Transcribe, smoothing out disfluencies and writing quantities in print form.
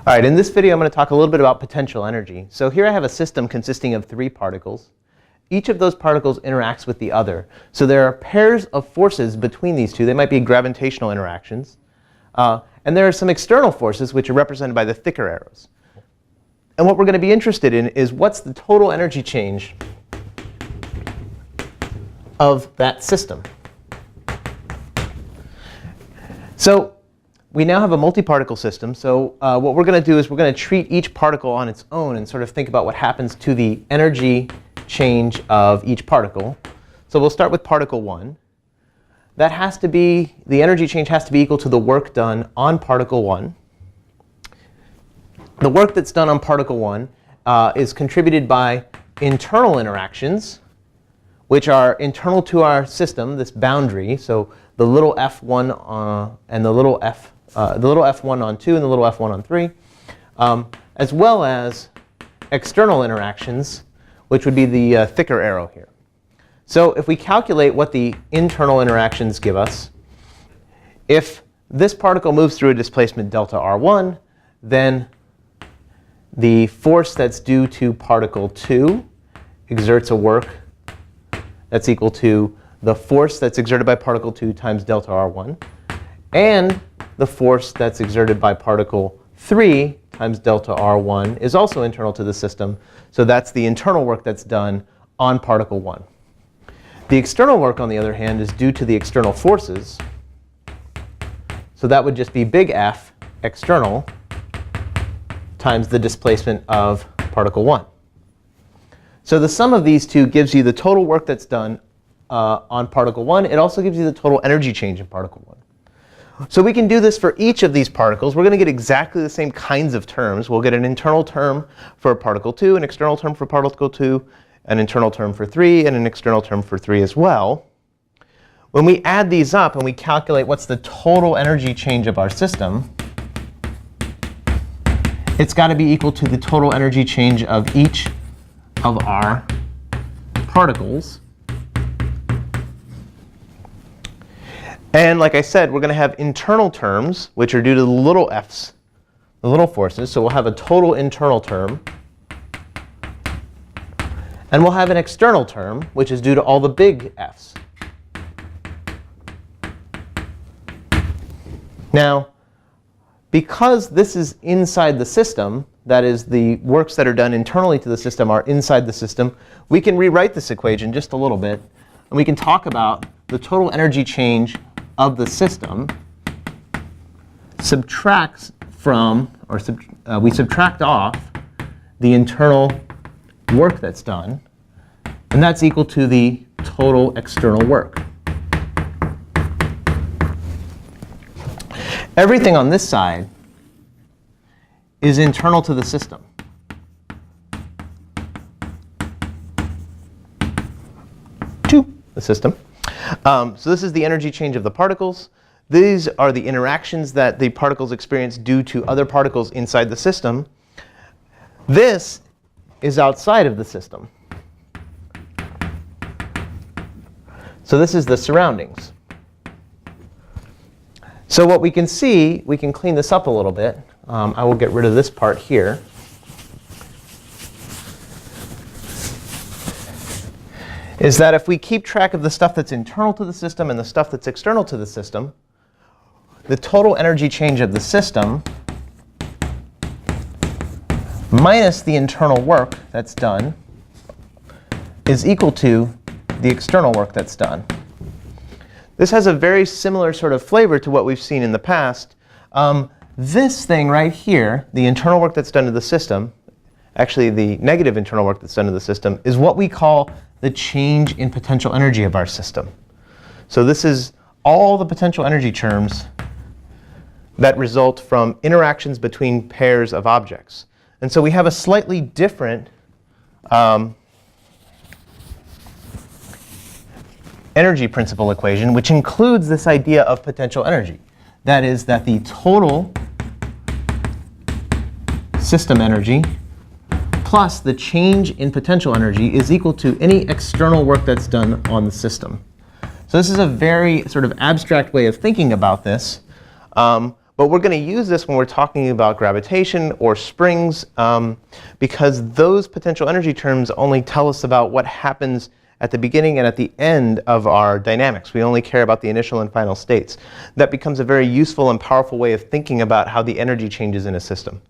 All right, in this video I'm going to talk a little bit about potential energy. So here I have a system consisting of 3 particles. Each of those particles interacts with the other. So there are pairs of forces between these two. They might be gravitational interactions. And there are some external forces which are represented by the thicker arrows. And what we're going to be interested in is what's the total energy change of that system. So we now have a multi-particle system. So what we're going to do is we're going to treat each particle on its own and sort of think about what happens to the energy change of each particle. So we'll start with particle 1. That has to be, the energy change has to be equal to the work done on particle 1. The work that's done on particle 1 is contributed by internal interactions, which are internal to our system, this boundary. So the little f1 and the little f1 on 2 and the little f1 on 3, as well as external interactions, which would be the thicker arrow here. So if we calculate what the internal interactions give us, if this particle moves through a displacement delta r1, then the force that's due to particle 2 exerts a work that's equal to the force that's exerted by particle 2 times delta r1, and the force that's exerted by particle 3 times delta r1 is also internal to the system. So that's the internal work that's done on particle 1. The external work, on the other hand, is due to the external forces. So that would just be big F external times the displacement of particle 1. So the sum of these two gives you the total work that's done on particle 1. It also gives you the total energy change in particle 1. So we can do this for each of these particles. We're going to get exactly the same kinds of terms. We'll get an internal term for particle 2, an external term for particle 2, an internal term for 3, and an external term for 3 as well. When we add these up and we calculate what's the total energy change of our system, it's got to be equal to the total energy change of each of our particles. And like I said, we're going to have internal terms, which are due to the little f's, the little forces. So we'll have a total internal term. And we'll have an external term, which is due to all the big f's. Now, because this is inside the system, that is, the works that are done internally to the system are inside the system, we can rewrite this equation just a little bit. And we can talk about the total energy change of the system subtracts from, or we subtract off the internal work that's done, and that's equal to the total external work. Everything on this side is internal to the system. To the system. So this is the energy change of the particles. These are the interactions that the particles experience due to other particles inside the system. This is outside of the system. So this is the surroundings. So what we can see, we can clean this up a little bit. I will get rid of this part here. Is that if we keep track of the stuff that's internal to the system and the stuff that's external to the system, the total energy change of the system minus the internal work that's done is equal to the external work that's done. This has a very similar sort of flavor to what we've seen in the past. This thing right here, the internal work that's done to the system, actually the negative internal work that's done to the system, is what we call the change in potential energy of our system. So this is all the potential energy terms that result from interactions between pairs of objects. And so we have a slightly different energy principle equation, which includes this idea of potential energy. That is, that the total system energy plus the change in potential energy is equal to any external work that's done on the system. So this is a very sort of abstract way of thinking about this. But we're going to use this when we're talking about gravitation or springs, because those potential energy terms only tell us about what happens at the beginning and at the end of our dynamics. We only care about the initial and final states. That becomes a very useful and powerful way of thinking about how the energy changes in a system.